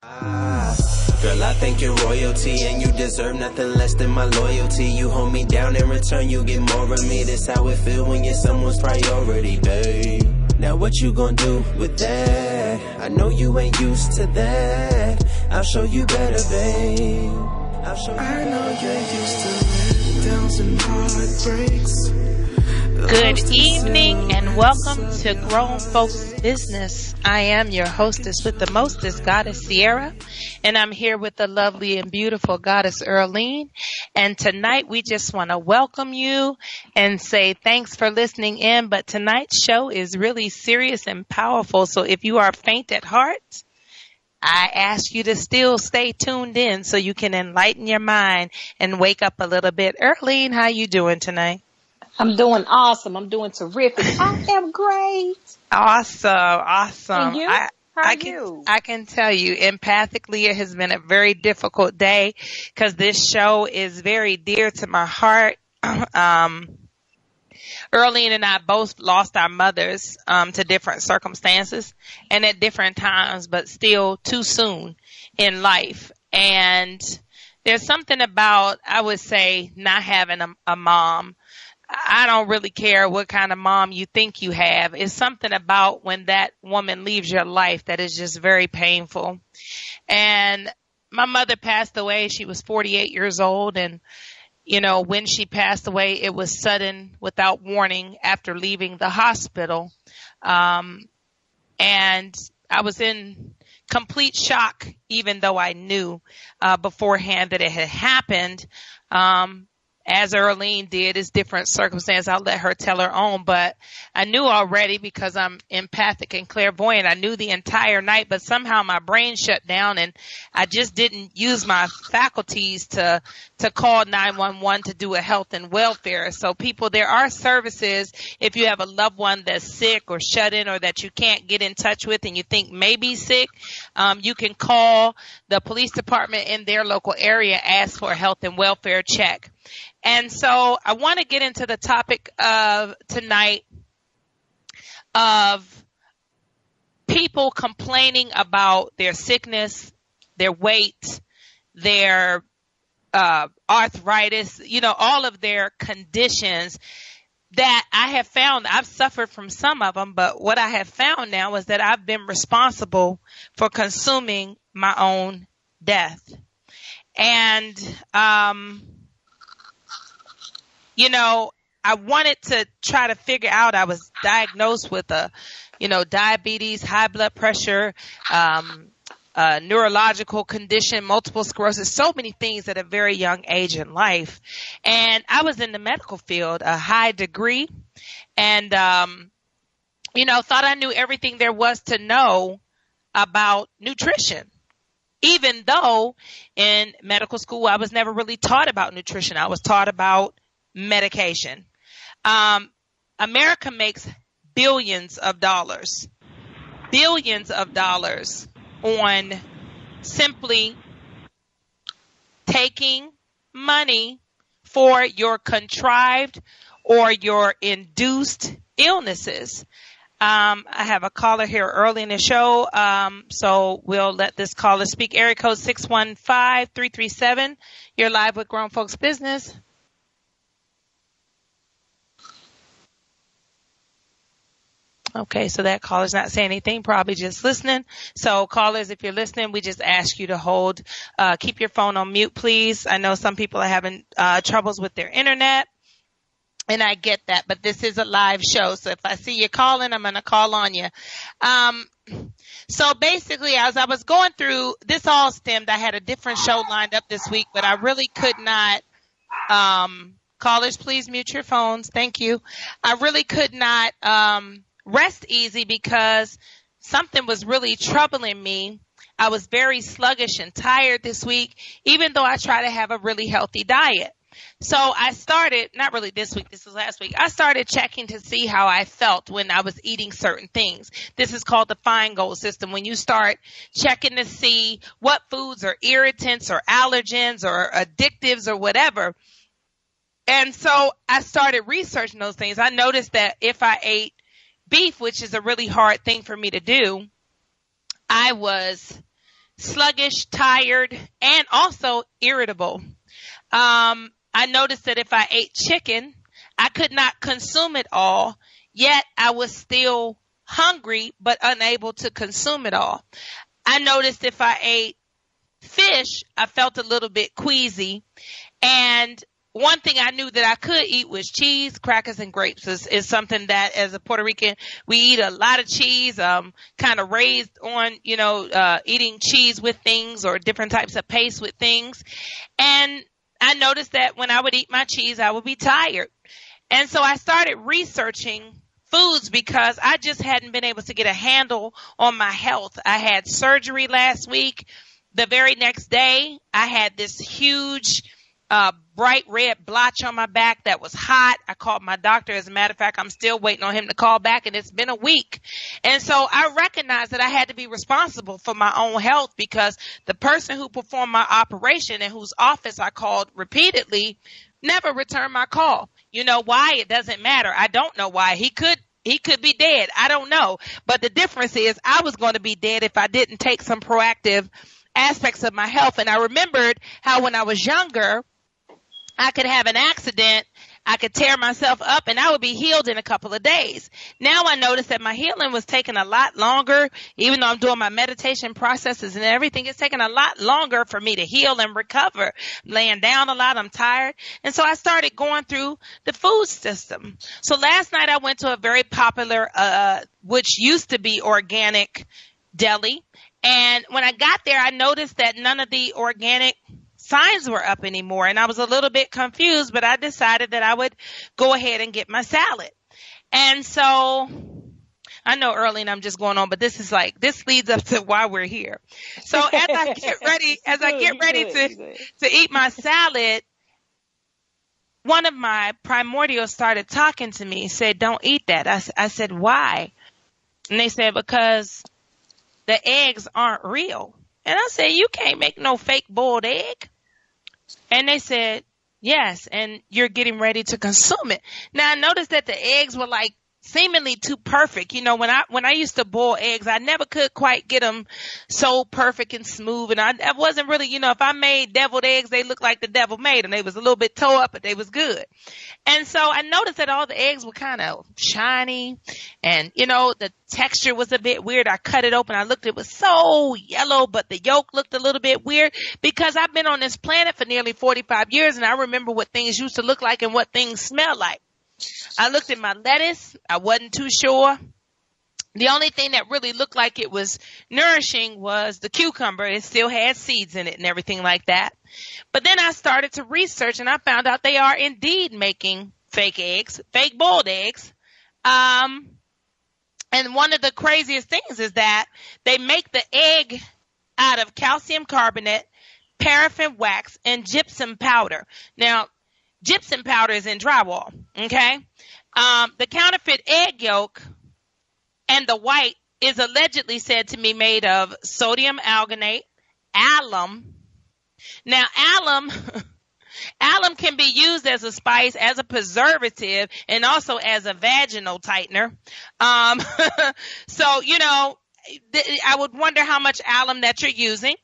Girl, I think you're royalty and you deserve nothing less than my loyalty. You hold me down in return, you get more of me. That's how it feel when you're someone's priority, babe. Now what you gonna do with that? I know you ain't used to that. I'll show you better, babe. I know you're used to letdowns and heartbreaks. Good evening and welcome to Grown Folks Business. I am your hostess with the mostest, Goddess Sierra, and I'm here with the lovely and beautiful Goddess Earlene. And tonight we just want to welcome you and say thanks for listening in. But tonight's show is really serious and powerful. So if you are faint at heart, I ask you to still stay tuned in so you can enlighten your mind and wake up a little bit. Earlene, how you doing tonight? I'm doing awesome. I'm doing terrific. I am great. Awesome. And you? How are you? I can tell you, empathically, it has been a very difficult day because this show is very dear to my heart. Earlene and I both lost our mothers to different circumstances and at different times, but still too soon in life. And there's something about, I would say, not having a mom. I don't really care what kind of mom you think you have. It's something about when that woman leaves your life that is just very painful. And my mother passed away. She was 48 years old. And, you know, when she passed away, it was sudden, without warning, after leaving the hospital. And I was in complete shock, even though I knew beforehand that it had happened. As Earlene did, it's different circumstances. I'll let her tell her own, but I knew already because I'm empathic and clairvoyant. I knew the entire night, but somehow my brain shut down and I just didn't use my faculties to call 911 to do a health and welfare. So people, there are services if you have a loved one that's sick or shut in or that you can't get in touch with and you think may be sick, you can call the police department in their local area, ask for a health and welfare check. And so I want to get into the topic of tonight of people complaining about their sickness, their weight, their arthritis, you know, all of their conditions that I have found. I've suffered from some of them, but what I have found now is that I've been responsible for consuming my own death. And, you know, I wanted to try to figure out, I was diagnosed with diabetes, high blood pressure, neurological condition, multiple sclerosis, so many things at a very young age in life. And I was in the medical field, a high degree, and, thought I knew everything there was to know about nutrition. Even though in medical school, I was never really taught about nutrition. I was taught about medication. America makes billions of dollars on simply taking money for your contrived or your induced illnesses. I have a caller here early in the show, so we'll let this caller speak. Area code 615-337. You're live with Grown Folks Business. Okay, so that caller's not saying anything, probably just listening. So callers, if you're listening, we just ask you to hold, keep your phone on mute, please. I know some people are having troubles with their internet, and I get that, but this is a live show. So if I see you calling, I'm going to call on you. So basically, as I was going through, this all stemmed, I had a different show lined up this week, but I really could not, callers, please mute your phones. Thank you. I really could not, rest easy because something was really troubling me. I was very sluggish and tired this week, even though I try to have a really healthy diet. So I started, not really this week, this was last week, I started checking to see how I felt when I was eating certain things. This is called the Feingold system. When you start checking to see what foods are irritants or allergens or addictives or whatever. And so I started researching those things. I noticed that if I ate beef, which is a really hard thing for me to do, I was sluggish, tired, and also irritable. I noticed that if I ate chicken, I could not consume it all, yet I was still hungry but unable to consume it all. I noticed if I ate fish, I felt a little bit queasy. And one thing I knew that I could eat was cheese, crackers, and grapes. Is something that as a Puerto Rican, we eat a lot of cheese, kind of raised on, eating cheese with things or different types of paste with things. And I noticed that when I would eat my cheese, I would be tired. And so I started researching foods because I just hadn't been able to get a handle on my health. I had surgery last week. The very next day, I had this huge bright red blotch on my back that was hot. I called my doctor. As a matter of fact, I'm still waiting on him to call back, and it's been a week. And so I recognized that I had to be responsible for my own health because the person who performed my operation and whose office I called repeatedly never returned my call. You know why? It doesn't matter. I don't know why. He could be dead. I don't know. But the difference is I was going to be dead if I didn't take some proactive aspects of my health. And I remembered how when I was younger, I could have an accident, I could tear myself up, and I would be healed in a couple of days. Now I noticed that my healing was taking a lot longer, even though I'm doing my meditation processes and everything. It's taking a lot longer for me to heal and recover. I'm laying down a lot, I'm tired. And so I started going through the food system. So last night I went to a very popular, which used to be organic deli. And when I got there, I noticed that none of the organic signs were up anymore. And I was a little bit confused, but I decided that I would go ahead and get my salad. And so I know early and I'm just going on, but this leads up to why we're here. So as I get ready to eat my salad, one of my primordials started talking to me, said, "Don't eat that." I said, "Why?" And they said, "Because the eggs aren't real." And I said, "You can't make no fake boiled egg." And they said, "Yes, and you're getting ready to consume it." Now I noticed that the eggs were like seemingly too perfect. You know, when I used to boil eggs, I never could quite get them so perfect and smooth. And I wasn't really, if I made deviled eggs, they looked like the devil made them. They was a little bit toe up, but they was good. And so I noticed that all the eggs were kind of shiny and, the texture was a bit weird. I cut it open. I looked, it was so yellow, but the yolk looked a little bit weird because I've been on this planet for nearly 45 years and I remember what things used to look like and what things smell like. I looked at my lettuce. I wasn't too sure. The only thing that really looked like it was nourishing was the cucumber. It still had seeds in it and everything like that. But then I started to research and I found out they are indeed making fake eggs, fake boiled eggs. And one of the craziest things is that they make the egg out of calcium carbonate, paraffin wax, and gypsum powder. Now, gypsum powder is in drywall, okay? The counterfeit egg yolk and the white is allegedly said to be made of sodium alginate, alum. Now, alum can be used as a spice, as a preservative, and also as a vaginal tightener. So, I would wonder how much alum that you're using.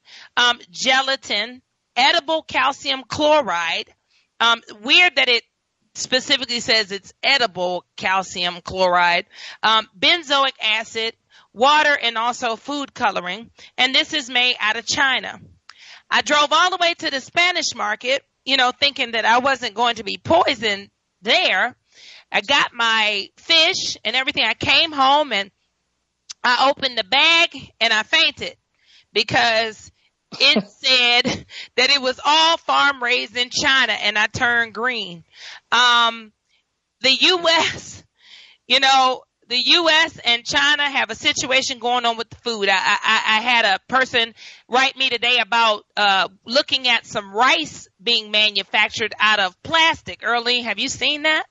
Gelatin, edible calcium chloride. Weird that it specifically says it's edible calcium chloride, benzoic acid, water, and also food coloring. And this is made out of China. I drove all the way to the Spanish market, thinking that I wasn't going to be poisoned there. I got my fish and everything. I came home and I opened the bag and I fainted because it said that it was all farm raised in China, and I turned green. The U.S. and China have a situation going on with the food. I had a person write me today about looking at some rice being manufactured out of plastic. Early, have you seen that?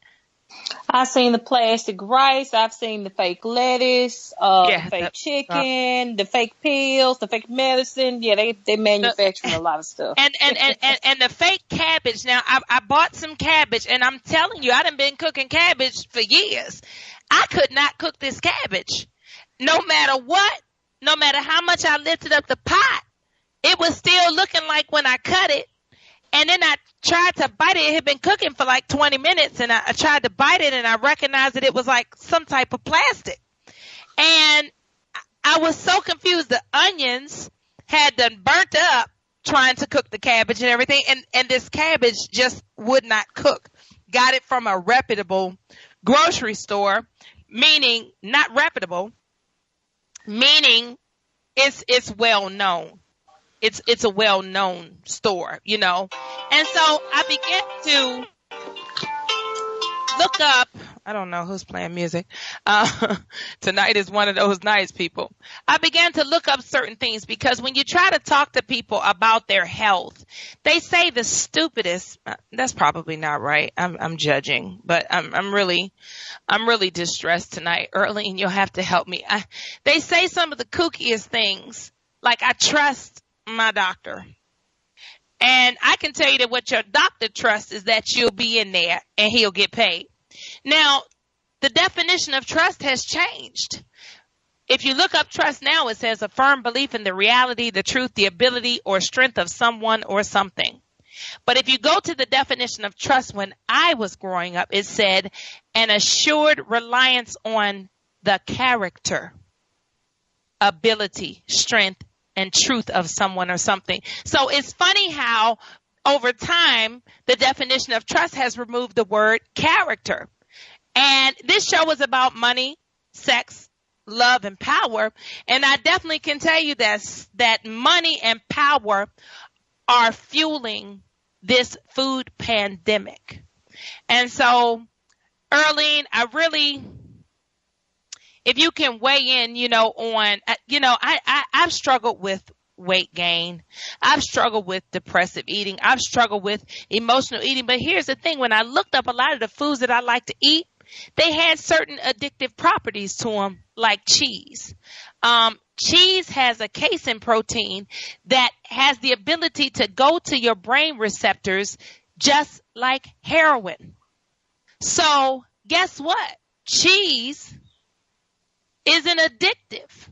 I've seen the plastic rice. I've seen the fake lettuce, the fake chicken, the fake pills, the fake medicine. Yeah, they manufacture a lot of stuff. And the fake cabbage. Now, I bought some cabbage, and I'm telling you, I done been cooking cabbage for years. I could not cook this cabbage. No matter what, no matter how much I lifted up the pot, it was still looking like when I cut it. And then I tried to bite it. It had been cooking for like 20 minutes, and I tried to bite it, and I recognized that it was like some type of plastic. And I was so confused. The onions had done burnt up trying to cook the cabbage and everything, and this cabbage just would not cook. Got it from a reputable grocery store, meaning not reputable, meaning it's well known. It's a well-known store, you know. And so I began to look up. I don't know who's playing music. Tonight is one of those nights, people. I began to look up certain things because when you try to talk to people about their health, they say the stupidest. That's probably not right. I'm judging, but I'm really distressed tonight. Early, and you'll have to help me. They say some of the kookiest things, like I trust my doctor. And I can tell you that what your doctor trusts is that you'll be in there and he'll get paid. Now, the definition of trust has changed. If you look up trust now, it says a firm belief in the reality, the truth, the ability, or strength of someone or something. But if you go to the definition of trust when I was growing up, it said an assured reliance on the character, ability, strength, and truth of someone or something. So it's funny how over time the definition of trust has removed the word character. And this show was about money, sex, love, and power. And I definitely can tell you that money and power are fueling this food pandemic. And so, Earlene, if you can weigh in, on, I've struggled with weight gain. I've struggled with depressive eating. I've struggled with emotional eating. But here's the thing. When I looked up a lot of the foods that I like to eat, they had certain addictive properties to them, like cheese. Cheese has a casein protein that has the ability to go to your brain receptors just like heroin. So guess what? Cheese is an addictive.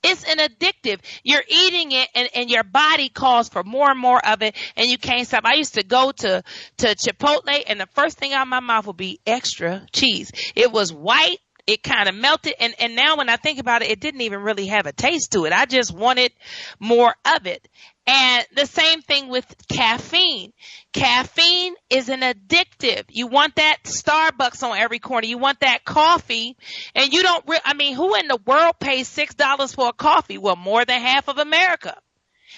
It's an addictive. You're eating it and your body calls for more and more of it and you can't stop. I used to go to Chipotle and the first thing out of my mouth would be extra cheese. It was white. It kind of melted. And now when I think about it, it didn't even really have a taste to it. I just wanted more of it. And the same thing with caffeine. Caffeine is an addictive. You want that Starbucks on every corner. You want that coffee. And you don't who in the world pays $6 for a coffee? Well, more than half of America.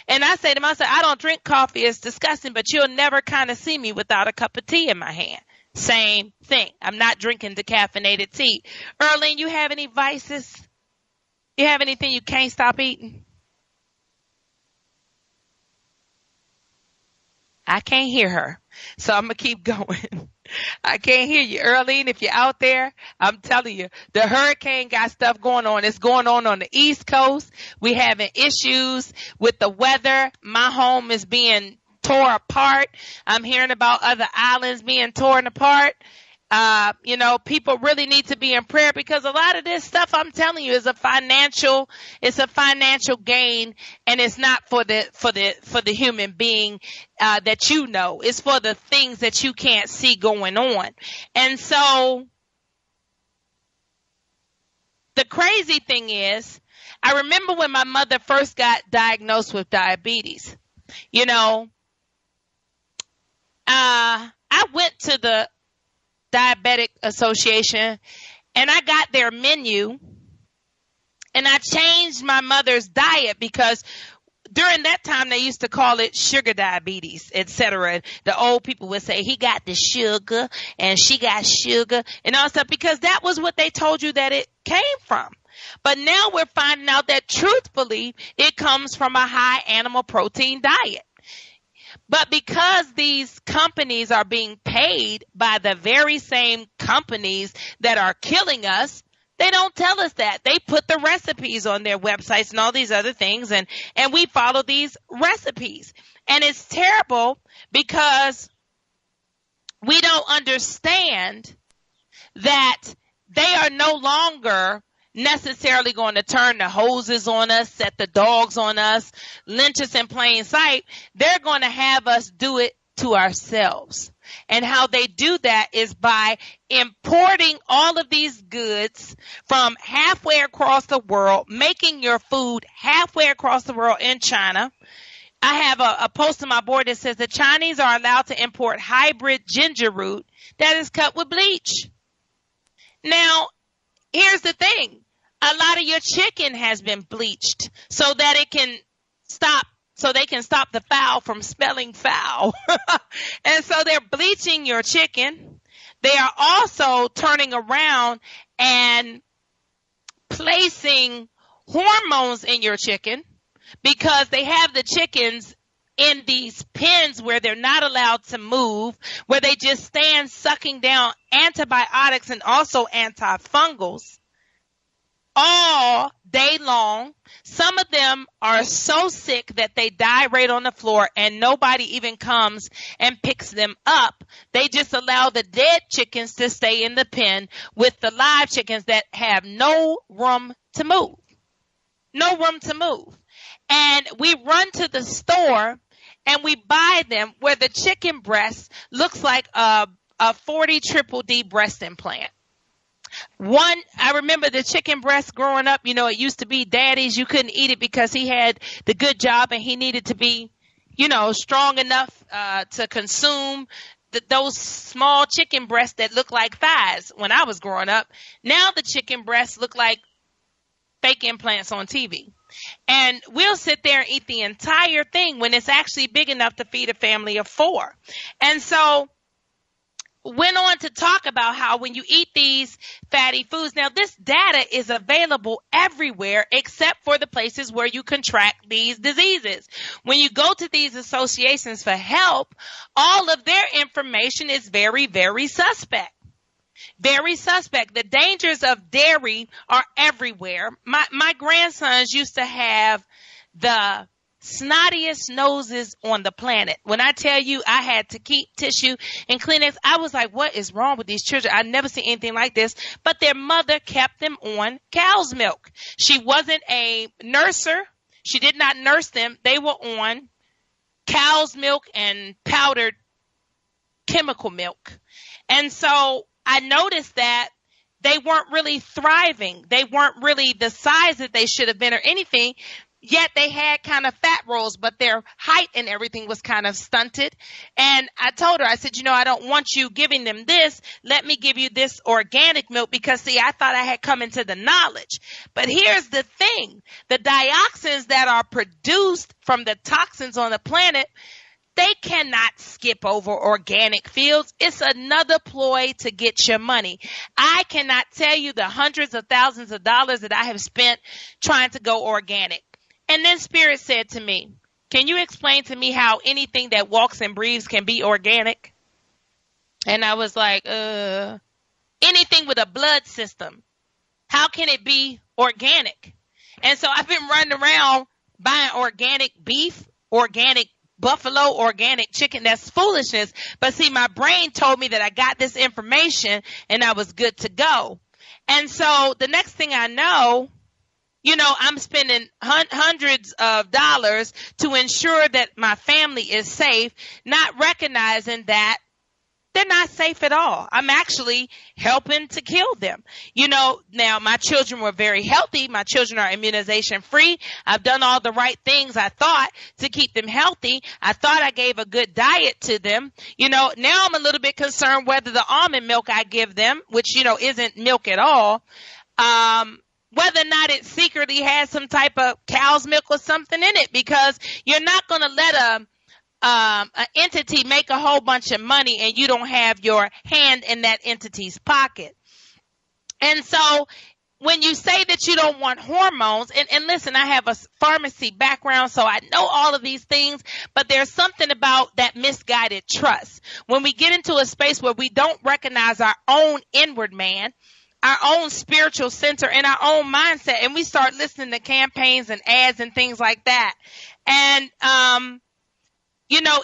And I say to myself, I don't drink coffee. It's disgusting, but you'll never kind of see me without a cup of tea in my hand. Same thing. I'm not drinking decaffeinated tea. Earlene, you have any vices? You have anything you can't stop eating? I can't hear her, so I'm going to keep going. I can't hear you. Earlene, if you're out there, I'm telling you, the hurricane got stuff going on. It's going on the East Coast. We having issues with the weather. My home is being tore apart. I'm hearing about other islands being torn apart. People really need to be in prayer because a lot of this stuff I'm telling you is a financial gain, and it's not for the human being that you know. It's for the things that you can't see going on. And so the crazy thing is, I remember when my mother first got diagnosed with diabetes. I went to the Diabetic Association and I got their menu and I changed my mother's diet because during that time they used to call it sugar diabetes, etc. The old people would say he got the sugar and she got sugar and all stuff because that was what they told you that it came from. But now we're finding out that truthfully it comes from a high animal protein diet. But because these companies are being paid by the very same companies that are killing us, they don't tell us that. They put the recipes on their websites and all these other things, and we follow these recipes. And it's terrible because we don't understand that they are no longer necessarily going to turn the hoses on us, set the dogs on us, lynch us in plain sight. They're going to have us do it to ourselves. And how they do that is by importing all of these goods from halfway across the world, making your food halfway across the world in China. I have a post on my board that says the Chinese are allowed to import hybrid ginger root that is cut with bleach. Now, here's the thing. A lot of your chicken has been bleached so that it can stop, so they can stop the fowl from smelling foul. And so they're bleaching your chicken. They are also turning around and placing hormones in your chicken, because they have the chickens in these pens where they're not allowed to move, where they just stand sucking down antibiotics and also antifungals all day long. Some of them are so sick that they die right on the floor and nobody even comes and picks them up. They just allow the dead chickens to stay in the pen with the live chickens that have no room to move. No room to move. And we run to the store and we buy them where the chicken breast looks like a 40 triple D breast implant. I remember the chicken breast growing up, it used to be daddy's. You couldn't eat it because he had the good job and he needed to be, strong enough to consume those small chicken breasts that look like thighs when I was growing up. Now the chicken breasts look like fake implants on TV. And we'll sit there and eat the entire thing when it's actually big enough to feed a family of 4. And so went on to talk about how when you eat these fatty foods, now this data is available everywhere except for the places where you contract these diseases. When you go to these associations for help, all of their information is very, very suspect. Very suspect. The dangers of dairy are everywhere. My grandsons used to have the snottiest noses on the planet. When I tell you I had to keep tissue and Kleenex, I was like, what is wrong with these children? I've never seen anything like this. But their mother kept them on cow's milk. She wasn't a nurser. She did not nurse them. They were on cow's milk and powdered chemical milk. And so I noticed that they weren't really thriving. They weren't really the size that they should have been or anything, yet they had kind of fat rolls, but their height and everything was kind of stunted. And I told her, I said, I don't want you giving them this. Let me give you this organic milk because, see, I thought I had come into the knowledge. But here's the thing. The dioxins that are produced from the toxins on the planet, they cannot skip over organic fields. It's another ploy to get your money. I cannot tell you the hundreds of thousands of dollars that I have spent trying to go organic. And then Spirit said to me, can you explain to me how anything that walks and breathes can be organic? And I was like, anything with a blood system, how can it be organic? And so I've been running around buying organic beef, organic buffalo, organic chicken. That's foolishness. But see, my brain told me that I got this information and I was good to go. And so the next thing I know, I'm spending hundreds of dollars to ensure that my family is safe, not recognizing that they're not safe at all. I'm actually helping to kill them. Now my children were very healthy. My children are immunization free. I've done all the right things, I thought, to keep them healthy. I thought I gave a good diet to them. Now I'm a little bit concerned whether the almond milk I give them, which, isn't milk at all, whether or not it secretly has some type of cow's milk or something in it, because you're not going to let an entity make a whole bunch of money and you don't have your hand in that entity's pocket. And so when you say that you don't want hormones, and listen, I have a pharmacy background, so I know all of these things, but there's something about that misguided trust. When we get into a space where we don't recognize our own inward man, our own spiritual center and our own mindset, and we start listening to campaigns and ads and things like that. And,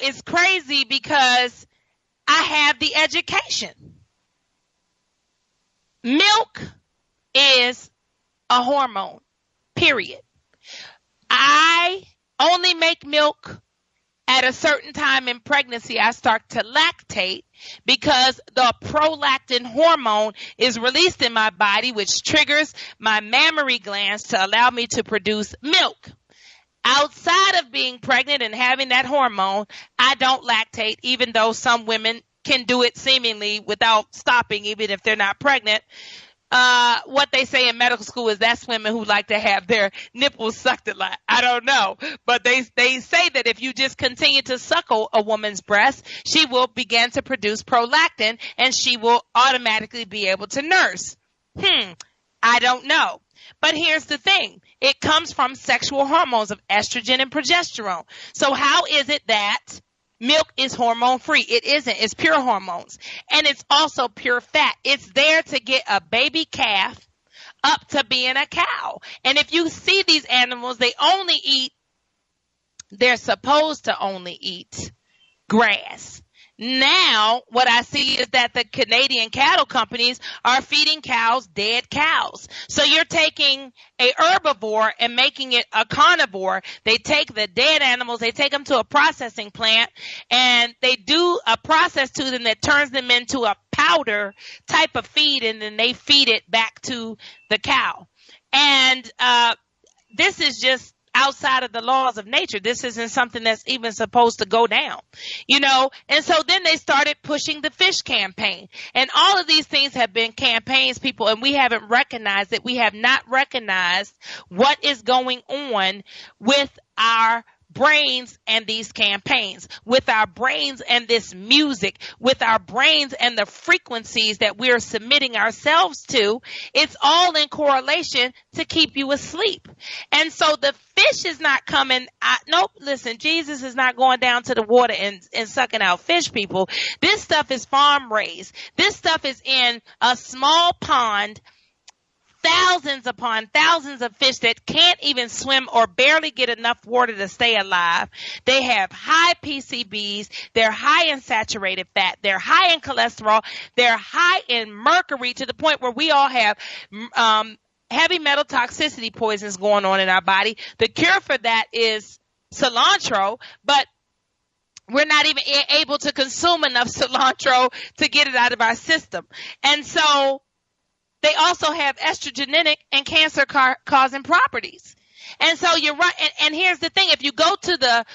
it's crazy because I have the education. Milk is a hormone, period. I only make milk at a certain time in pregnancy. I start to lactate because the prolactin hormone is released in my body, which triggers my mammary glands to allow me to produce milk. Outside of being pregnant and having that hormone, I don't lactate, even though some women can do it seemingly without stopping, even if they're not pregnant. What they say in medical school is that's women who like to have their nipples sucked a lot. I don't know. But they say that if you just continue to suckle a woman's breast, she will begin to produce prolactin and she will automatically be able to nurse. I don't know. But here's the thing. It comes from sexual hormones of estrogen and progesterone. So how is it that milk is hormone free? It isn't. It's pure hormones. And it's also pure fat. It's there to get a baby calf up to being a cow. And if you see these animals, they're supposed to only eat grass. Now, what I see is that the Canadian cattle companies are feeding cows dead cows. So you're taking a herbivore and making it a carnivore. They take the dead animals, they take them to a processing plant, and they do a process to them that turns them into a powder type of feed, and then they feed it back to the cow. And this is just outside of the laws of nature. This isn't something that's even supposed to go down, and so then they started pushing the fish campaign, and all of these things have been campaigns, people, and we haven't recognized it. We have not recognized what is going on with our brains and these campaigns, with our brains and this music, with our brains and the frequencies that we're submitting ourselves to. It's all in correlation to keep you asleep. And so the fish is not coming. Listen, Jesus is not going down to the water and sucking out fish, people. This stuff is farm raised. This stuff is in a small pond, thousands upon thousands of fish that can't even swim or barely get enough water to stay alive. They have high PCBs. They're high in saturated fat. They're high in cholesterol. They're high in mercury, to the point where we all have heavy metal toxicity poisons going on in our body. The cure for that is cilantro, but we're not even able to consume enough cilantro to get it out of our system. And so they also have estrogenic and cancer-causing properties. And so you're right. And here's the thing. If you go to the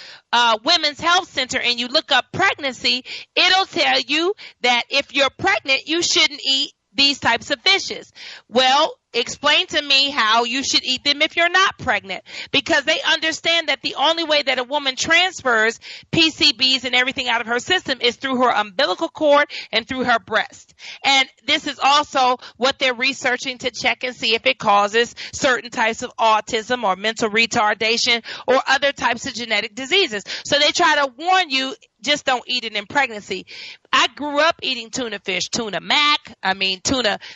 Women's Health Center and you look up pregnancy, it'll tell you that if you're pregnant, you shouldn't eat these types of fishes. Well, explain to me how you should eat them if you're not pregnant, because they understand that the only way that a woman transfers PCBs and everything out of her system is through her umbilical cord and through her breast. And this is also what they're researching to check and see if it causes certain types of autism or mental retardation or other types of genetic diseases. So they try to warn you, just don't eat it in pregnancy. I grew up eating tuna fish, tuna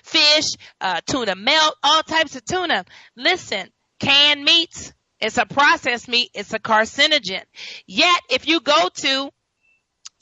fish, tuna melt, all types of tuna. Listen, canned meats, it's a processed meat. It's a carcinogen. Yet, if you go to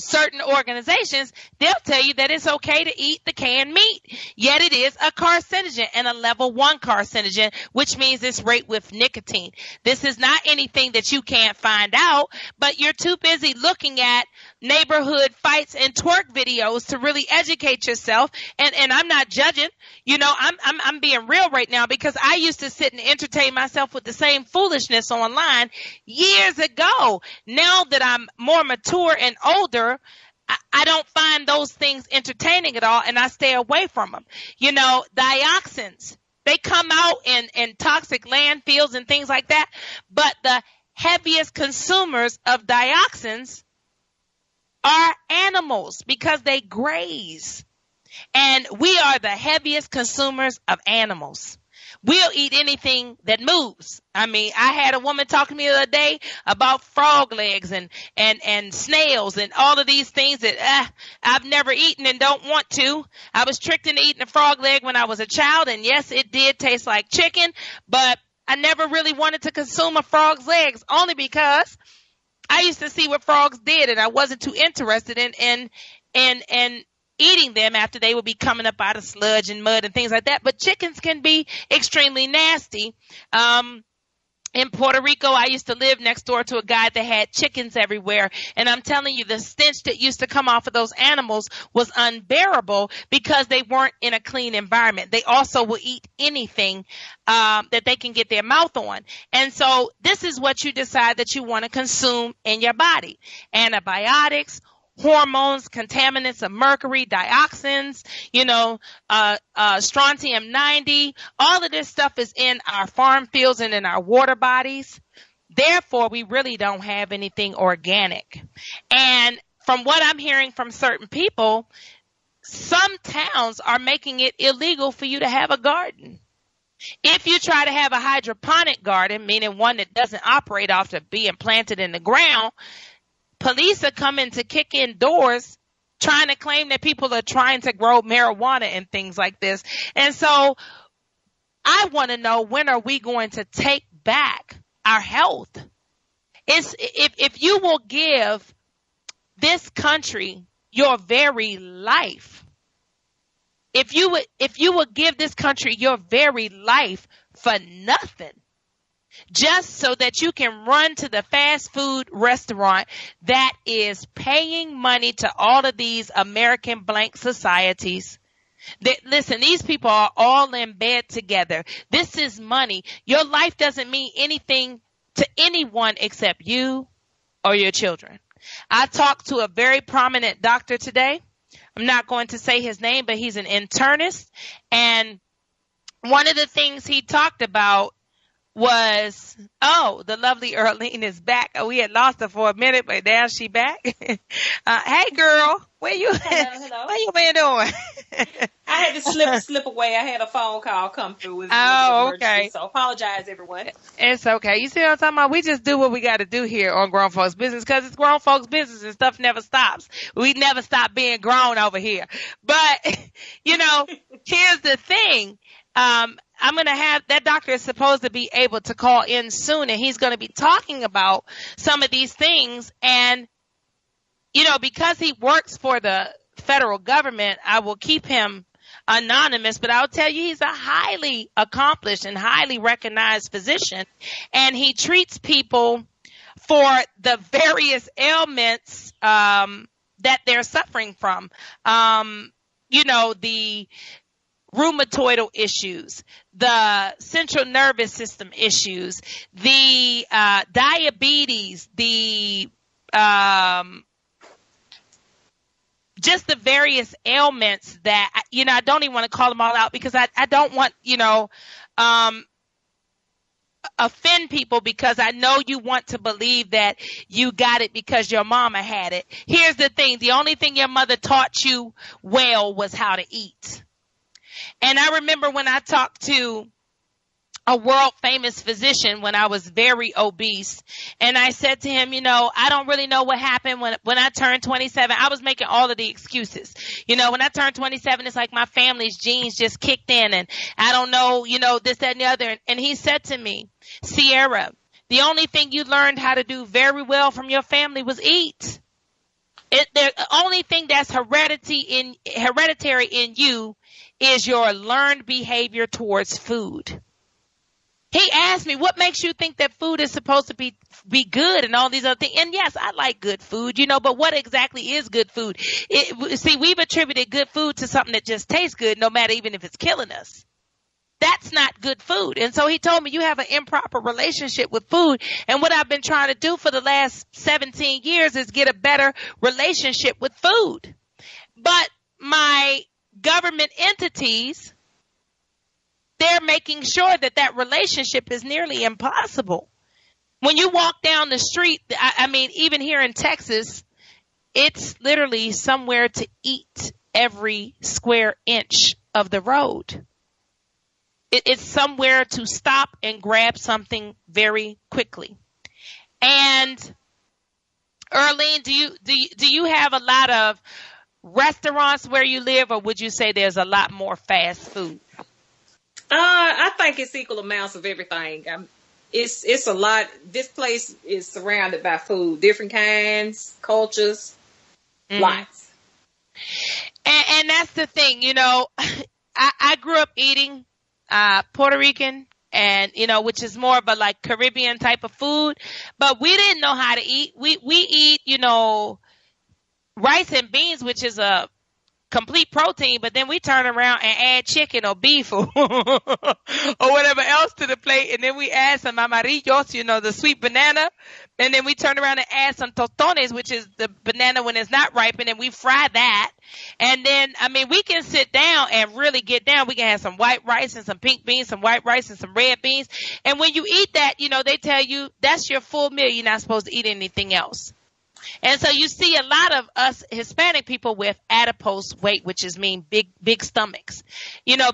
certain organizations, they'll tell you that it's okay to eat the canned meat. Yet it is a carcinogen, and a level 1 carcinogen, which means it's rate with nicotine. This is not anything that you can't find out, but you're too busy looking at neighborhood fights and twerk videos to really educate yourself. And I'm not judging. I'm being real right now, because I used to sit and entertain myself with the same foolishness online years ago. Now that I'm more mature and older, I don't find those things entertaining at all, and I stay away from them. Dioxins, they come out in toxic landfills and things like that, but the heaviest consumers of dioxins are animals, because they graze. And we are the heaviest consumers of animals. We'll eat anything that moves. I had a woman talking to me the other day about frog legs and snails and all of these things that I've never eaten and don't want to. I was tricked into eating a frog leg when I was a child, and yes, it did taste like chicken, but I never really wanted to consume a frog's legs, only because I used to see what frogs did, and I wasn't too interested in eating them after they would be coming up out of sludge and mud and things like that. But chickens can be extremely nasty. In Puerto Rico, I used to live next door to a guy that had chickens everywhere. And I'm telling you, the stench that used to come off of those animals was unbearable because they weren't in a clean environment. They also will eat anything that they can get their mouth on. And so this is what you decide that you want to consume in your body. Antibiotics, hormones, contaminants of mercury, dioxins, strontium 90, all of this stuff is in our farm fields and in our water bodies. Therefore, we really don't have anything organic. And from what I'm hearing from certain people, some towns are making it illegal for you to have a garden. If you try to have a hydroponic garden, meaning one that doesn't operate off of being planted in the ground, police are coming to kick in doors trying to claim that people are trying to grow marijuana and things like this. And so I want to know, when are we going to take back our health? If you will give this country your very life, if you would give this country your very life for nothing, just so that you can run to the fast food restaurant that is paying money to all of these American blank societies. Listen, these people are all in bed together. This is money. Your life doesn't mean anything to anyone except you or your children. I talked to a very prominent doctor today. I'm not going to say his name, but he's an internist. And one of the things he talked about was, the lovely Earlene is back. We had lost her for a minute, but now she back. Hey, girl, where you? Hello. What you been doing? I had to slip away. I had a phone call come through. Okay. So apologize, everyone. It's okay. You see what I'm talking about? We just do what we got to do here on Grown Folks Business because it's grown folks business and stuff never stops. We never stop being grown over here. But, here's the thing. I'm going to have that doctor is supposed to be able to call in soon, and he's going to be talking about some of these things. And, because he works for the federal government, I will keep him anonymous, but I'll tell you, he's a highly accomplished and highly recognized physician, and he treats people for the various ailments, that they're suffering from. The rheumatoidal issues, the central nervous system issues, the diabetes, just the various ailments that, I don't even want to call them all out because I don't want, offend people, because I know you want to believe that you got it because your mama had it. Here's the thing. The only thing your mother taught you well was how to eat. And I remember when I talked to a world famous physician when I was very obese, and I said to him, I don't really know what happened when I turned 27. I was making all of the excuses. When I turned 27, it's like my family's genes just kicked in, and I don't know, this, that, and the other. And he said to me, Sierra, the only thing you learned how to do very well from your family was eat. The only thing that's hereditary in you is your learned behavior towards food. He asked me, what makes you think that food is supposed to be good and all these other things? And yes, I like good food, but what exactly is good food? See, we've attributed good food to something that just tastes good, no matter even if it's killing us. That's not good food. And so he told me, you have an improper relationship with food. And what I've been trying to do for the last 17 years is get a better relationship with food. But my government entities, they're making sure that relationship is nearly impossible. When you walk down the street, even here in Texas, it's literally somewhere to eat every square inch of the road. It's somewhere to stop and grab something very quickly. And Earlene, do you have a lot of restaurants where you live, or would you say there's a lot more fast food? I think it's equal amounts of everything. It's a lot. This place is surrounded by food, different kinds, cultures, lots. And that's the thing, I grew up eating Puerto Rican and, which is more of a like Caribbean type of food, but we didn't know how to eat. We eat, rice and beans, which is a complete protein, but then we turn around and add chicken or beef or whatever else to the plate, and then we add some amarillos, the sweet banana, and then we turn around and add some tostones, which is the banana when it's not ripe, and then we fry that. And then, we can sit down and really get down. We can have some white rice and some pink beans, some white rice and some red beans. And when you eat that, they tell you that's your full meal. You're not supposed to eat anything else. And so you see a lot of us Hispanic people with adipose weight, which is mean big stomachs,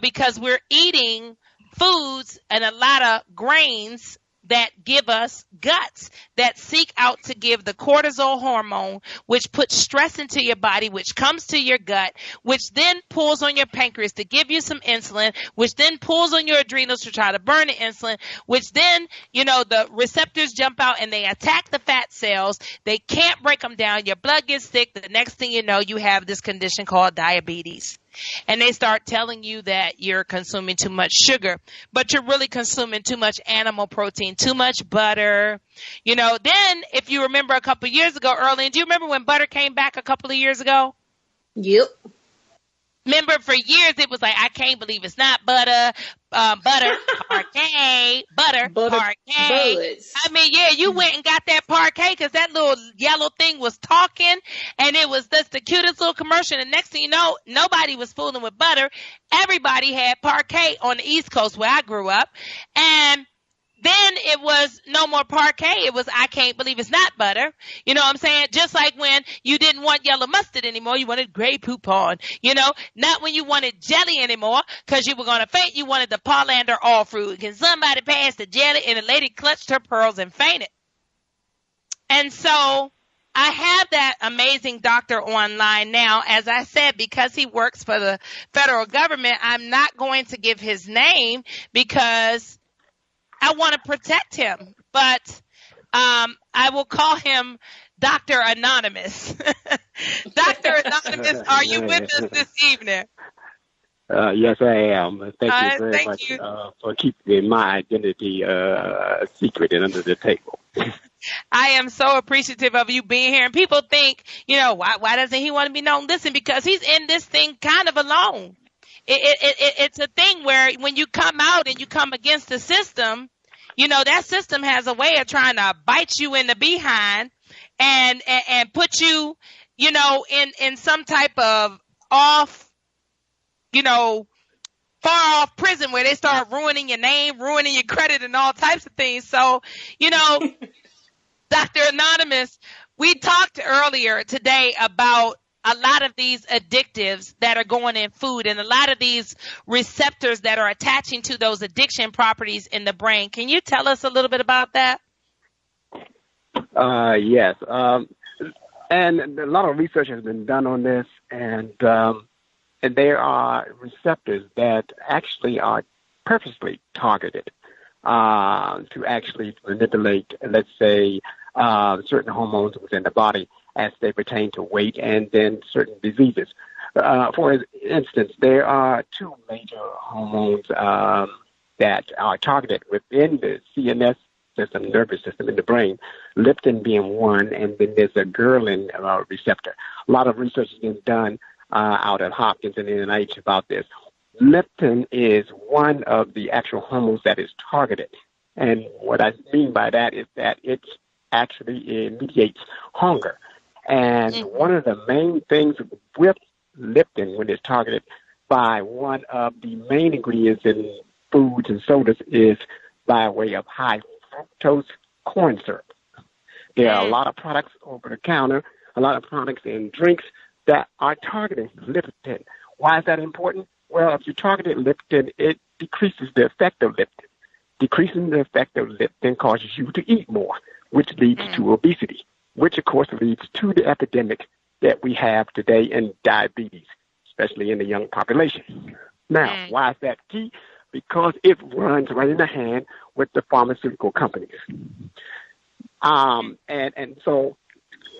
because we're eating foods and a lot of grains that give us guts that seek out to give the cortisol hormone, which puts stress into your body, which comes to your gut, which then pulls on your pancreas to give you some insulin, which then pulls on your adrenals to try to burn the insulin, which then, the receptors jump out and they attack the fat cells. They can't break them down. Your blood gets thick. The next thing you know, you have this condition called diabetes. And they start telling you that you're consuming too much sugar, but you're really consuming too much animal protein, too much butter. Then if you remember a couple of years ago, Earlene, do you remember when butter came back a couple of years ago? Yep. Remember, for years it was like, I can't believe it's not butter, butter, parquet, butter, parquet. Buds. You went and got that parquet because that little yellow thing was talking, and it was just the cutest little commercial. And next thing you know, nobody was fooling with butter. Everybody had parquet on the East Coast where I grew up. And then it was no more parquet. It was, I can't believe it's not butter. You know what I'm saying? Just like when you didn't want yellow mustard anymore, you wanted Grey Poupon. Not when you wanted jelly anymore because you were going to faint. You wanted the Parlander all fruit. Can somebody pass the jelly? And the lady clutched her pearls and fainted. And so I have that amazing doctor online now. As I said, because he works for the federal government, I'm not going to give his name because I want to protect him, but I will call him Dr. Anonymous. Dr. Anonymous, are you with us this evening? Yes, I am. Thank you very much for keeping my identity secret and under the table. I am so appreciative of you being here. And people think, why doesn't he want to be known? Listen, because he's in this thing kind of alone. It's a thing where when you come out and you come against the system, that system has a way of trying to bite you in the behind and put you, in some type of off, far off prison where they start ruining your name, ruining your credit and all types of things. So, Dr. Anonymous, we talked earlier today about a lot of these addictives that are going in food and a lot of these receptors that are attaching to those addiction properties in the brain. Can you tell us a little bit about that? Yes. And a lot of research has been done on this, and there are receptors that actually are purposely targeted to actually manipulate, let's say, certain hormones within the body as they pertain to weight and then certain diseases. For instance, there are two major hormones that are targeted within the CNS system, nervous system in the brain, leptin being one, and then there's a ghrelin receptor. A lot of research has been done out at Hopkins and NIH about this. Leptin is one of the actual hormones that is targeted. And what I mean by that is that it mediates hunger. And one of the main things with leptin when it's targeted by one of the main ingredients in foods and sodas is by way of high fructose corn syrup. There are a lot of products over the counter, a lot of products in drinks that are targeting leptin. Why is that important? Well, if you target leptin, it decreases the effect of leptin. Decreasing the effect of leptin causes you to eat more, which leads to obesity, which, of course, leads to the epidemic that we have today in diabetes, especially in the young population. Now, why is that key? Because it runs right in the hand with the pharmaceutical companies. And so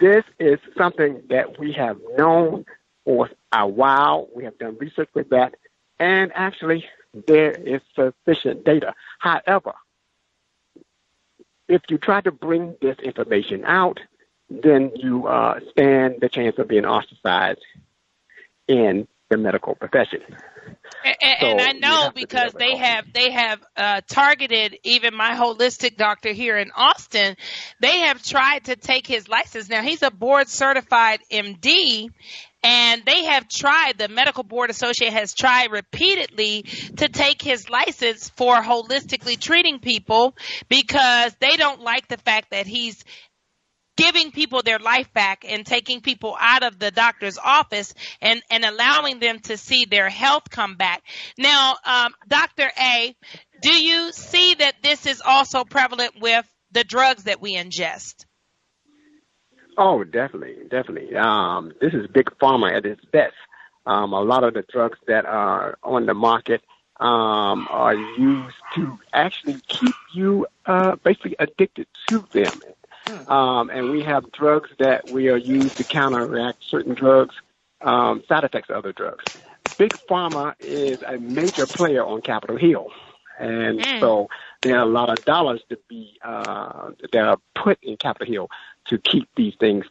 this is something that we have known for a while. We have done research with that, and actually there is sufficient data. However, if you try to bring this information out, then you stand the chance of being ostracized in the medical profession. And I know because they have targeted even my holistic doctor here in Austin. They have tried to take his license. Now, he's a board certified MD, and they have tried, the Medical Board Associate has tried repeatedly to take his license for holistically treating people because they don't like the fact that he's giving people their life back and taking people out of the doctor's office and allowing them to see their health come back. Now, Dr. A, do you see that this is also prevalent with the drugs that we ingest? Oh, definitely. This is big pharma at its best. A lot of the drugs that are on the market are used to actually keep you basically addicted to them. And we have drugs that we are used to counteract certain drugs, side effects of other drugs. Big Pharma is a major player on Capitol Hill. And so there are a lot of dollars to be that are put in Capitol Hill to keep these things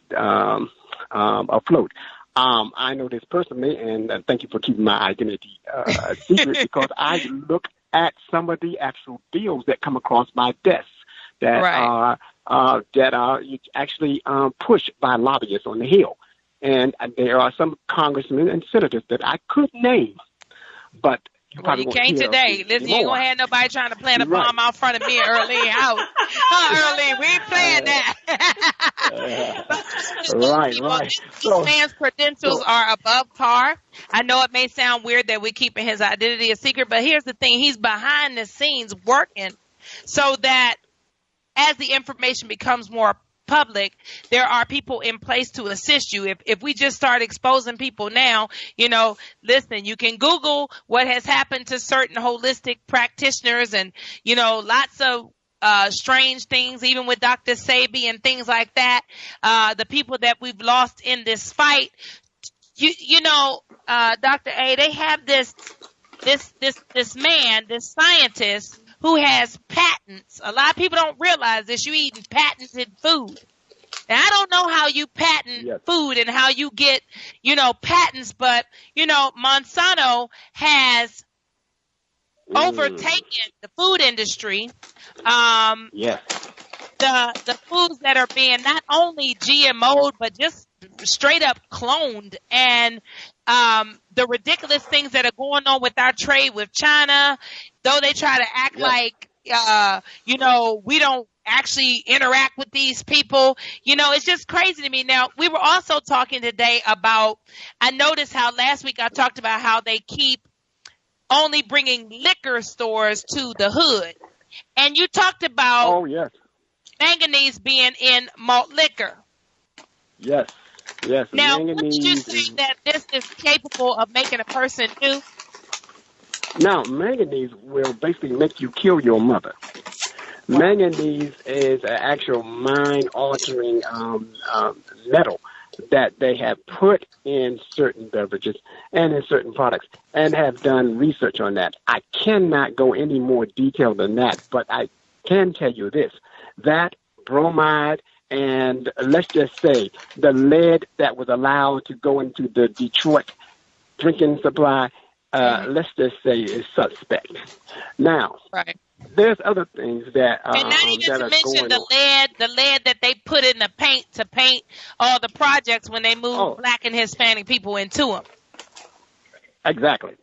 afloat. I know this personally, and thank you for keeping my identity secret, because I look at some of the actual deals that come across my desk that are actually pushed by lobbyists on the Hill. And there are some congressmen and senators that I could name, but you can't today. Listen, you ain't gonna have nobody trying to plant a bomb out front of me early out. Early, we ain't playing that. Right. So, man's credentials are above par. I know it may sound weird that we're keeping his identity a secret, but here's the thing: he's behind the scenes working so that as the information becomes more public, there are people in place to assist you. If we just start exposing people now, listen, you can Google what has happened to certain holistic practitioners and, lots of strange things, even with Dr. Sebi and things like that. The people that we've lost in this fight, Dr. A, they have this man, this scientist who has patents. A lot of people don't realize this. You eating patented food. Now, I don't know how you patent food and how you get, patents, but, Monsanto has overtaken the food industry. The foods that are being not only GMO'd, but just straight up cloned, and the ridiculous things that are going on with our trade with China, though they try to act like, we don't actually interact with these people. It's just crazy to me. Now, we were also talking today about, I noticed how last week I talked about how they keep only bringing liquor stores to the hood. And you talked about manganese being in malt liquor. Yes. Now, would you say that this is capable of making a person do? Now, manganese will basically make you kill your mother. Manganese is an actual mind-altering metal that they have put in certain beverages and in certain products, and have done research on that. I cannot go any more detail than that, but I can tell you this, that bromide and let's just say the lead that was allowed to go into the Detroit drinking supply, let's just say is suspect. Now, there's other things that and not even to mention the lead that they put in the paint to paint all the projects when they moved Black and Hispanic people into them. Exactly.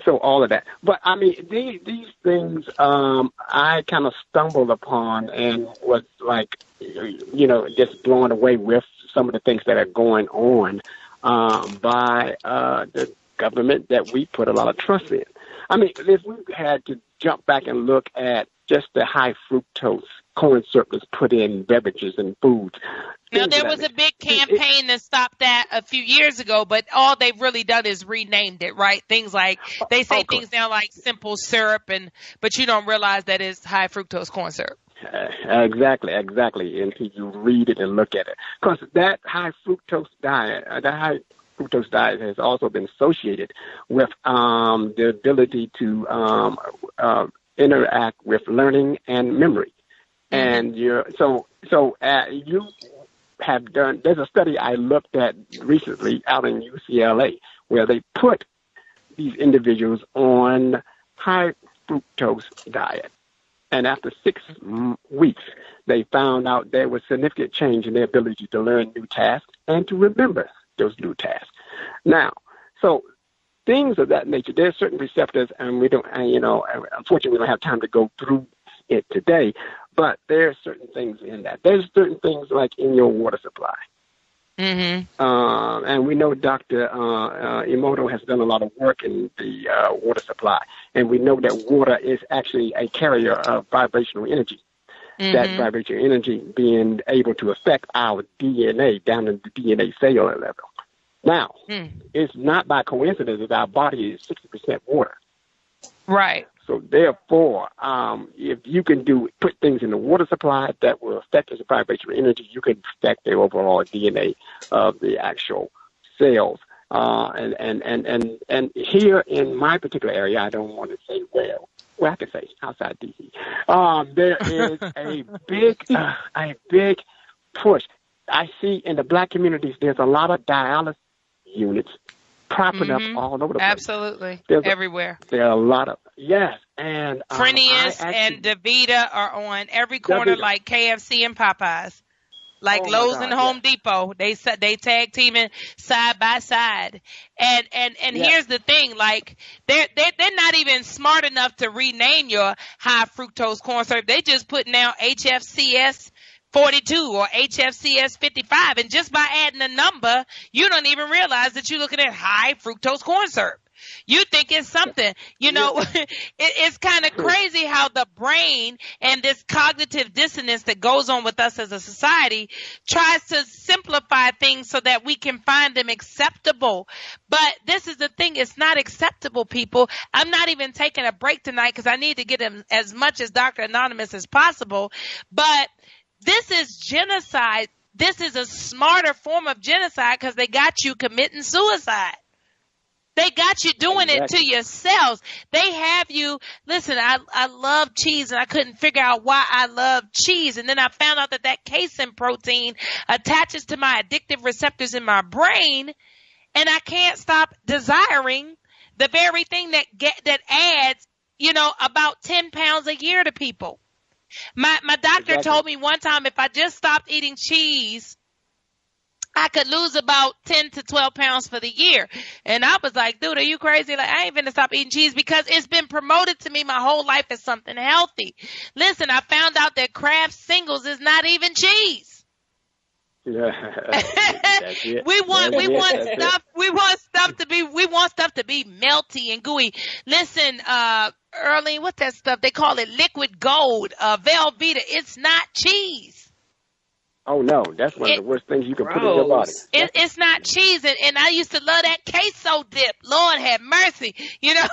So all of that. But, I mean, these things I kind of stumbled upon and was like, just blown away with some of the things that are going on by the government that we put a lot of trust in. I mean, if we had to jump back and look at just the high fructose corn syrup that's put in beverages and foods. Now, there was a big campaign to stop that a few years ago, but all they've really done is renamed it, right? Things like, they say things now like simple syrup, but you don't realize that it's high fructose corn syrup. Exactly, until you read it and look at it. Because that high fructose diet, that high fructose diet has also been associated with the ability to interact with learning and memory. And you have done. There's a study I looked at recently out in UCLA where they put these individuals on high fructose diet, and after 6 weeks, they found out there was significant change in their ability to learn new tasks and to remember those new tasks. Now, so things of that nature. There's certain receptors, and we don't, unfortunately, we don't have time to go through it today. But there's certain things in that. There's certain things like in your water supply. And we know Dr. Emoto has done a lot of work in the water supply. And we know that water is actually a carrier of vibrational energy. That vibrational energy being able to affect our DNA down in the DNA cellular level. Now, it's not by coincidence that our body is 60% water. Right. So therefore, if you can put things in the water supply that will affect the vibrational energy, you can affect the overall DNA of the actual cells. And here in my particular area, I don't want to say well I can say outside DC. There is a big push. I see in the black communities, there's a lot of dialysis units propping up all over the place. Absolutely. Everywhere. There are a lot of, yes. And Fresenius and DaVita are on every corner like KFC and Popeyes. Like Lowe's and Home Depot. They tag teaming side by side. And here's the thing, like they're not even smart enough to rename your high fructose corn syrup. They just putting out HFCS 42 or HFCS 55, and just by adding a number, you don't even realize that you're looking at high fructose corn syrup. You think it's something, it's kind of crazy how the brain and this cognitive dissonance that goes on with us as a society tries to simplify things so that we can find them acceptable. But this is the thing. It's not acceptable, people. I'm not even taking a break tonight because I need to get them as much as Dr. Anonymous as possible. But this is genocide. This is a smarter form of genocide because they got you committing suicide. They got you doing it to yourselves. They have you. Listen, I love cheese, and I couldn't figure out why I love cheese. And then I found out that casein protein attaches to my addictive receptors in my brain, and I can't stop desiring the very thing that adds, about 10 pounds a year to people. My doctor told me one time if I just stopped eating cheese, I could lose about 10 to 12 pounds for the year. And I was like, dude, are you crazy? Like, I ain't gonna stop eating cheese because it's been promoted to me my whole life as something healthy. Listen, I found out that Kraft Singles is not even cheese. Yeah. we want stuff to be melty and gooey. Listen, Earlene, what's that stuff? They call it liquid gold, Velveeta. It's not cheese. Oh, no, that's one of the worst things you can put in your body. It's not cheese, and I used to love that queso dip. Lord have mercy. I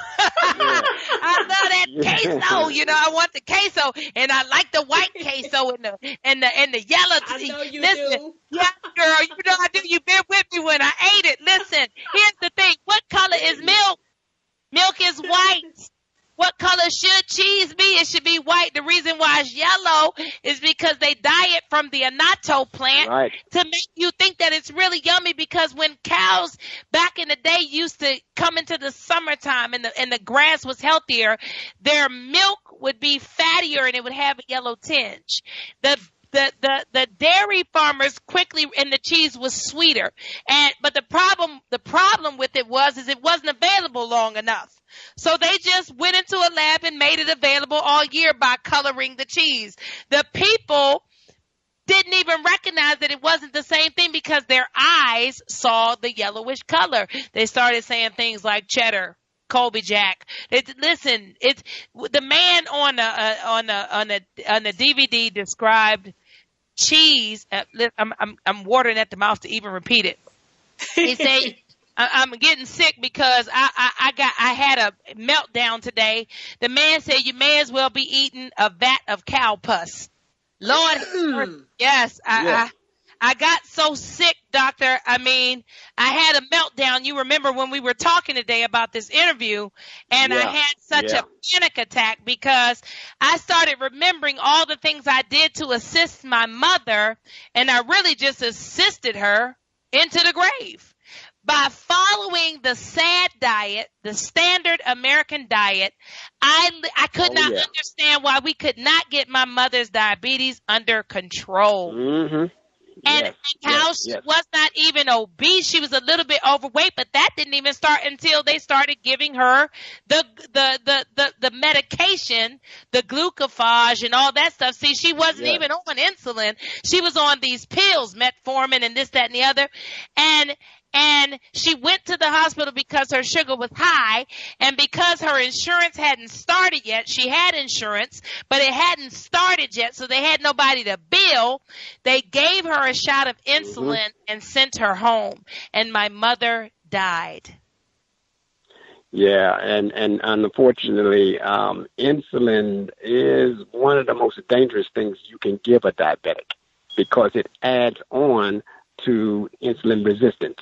love that queso. I want the queso, and I like the white queso and the yellow. I know you do. Yeah, girl, I do. You've been with me when I ate it. Listen, here's the thing. What color is milk? Milk is white. What color should cheese be? It should be white. The reason why it's yellow is because they dye it from the annatto plant to make you think that it's really yummy, because when cows back in the day used to come into the summertime and the grass was healthier, their milk would be fattier and it would have a yellow tinge. The dairy farmers quickly, and the cheese was sweeter. But the problem with it was it wasn't available long enough. So they just went into a lab and made it available all year by coloring the cheese. The people didn't even recognize that it wasn't the same thing because their eyes saw the yellowish color. They started saying things like cheddar, Colby Jack. Listen, it's the man on the DVD described cheese. I'm watering at the mouth to even repeat it. He said, I'm getting sick because I had a meltdown today. The man said you may as well be eating a vat of cow pus. Lord, yes, I got so sick doctor. I mean, I had a meltdown. You remember when we were talking today about this interview, and I had such a panic attack because I started remembering all the things I did to assist my mother, and I really just assisted her into the grave. By following the SAD diet, the standard American diet, I could not understand why we could not get my mother's diabetes under control. Mm-hmm. And how she was not even obese. She was a little bit overweight, but that didn't even start until they started giving her the medication, the glucophage and all that stuff. See, she wasn't even on insulin. She was on these pills, metformin and this, that, and the other. And she went to the hospital because her sugar was high, and because her insurance hadn't started yet. She had insurance, but it hadn't started yet, so they had nobody to bill. They gave her a shot of insulin and sent her home, and my mother died. Yeah, and unfortunately, insulin is one of the most dangerous things you can give a diabetic because it adds on to insulin resistance.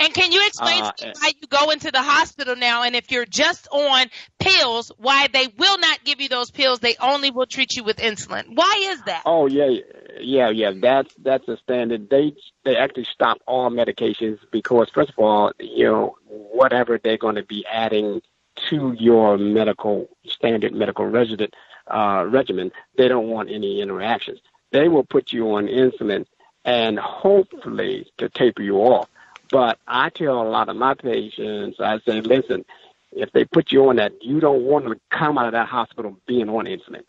And can you explain to me why you go into the hospital now, and if you're just on pills, why they will not give you those pills? They only will treat you with insulin. Why is that? Oh, yeah. That's a standard. They actually stop all medications because, first of all, whatever they're going to be adding to your standard medical regimen, they don't want any interactions. They will put you on insulin and hopefully to taper you off. But I tell a lot of my patients, I say, listen, if they put you on that, you don't want to come out of that hospital being on insulin.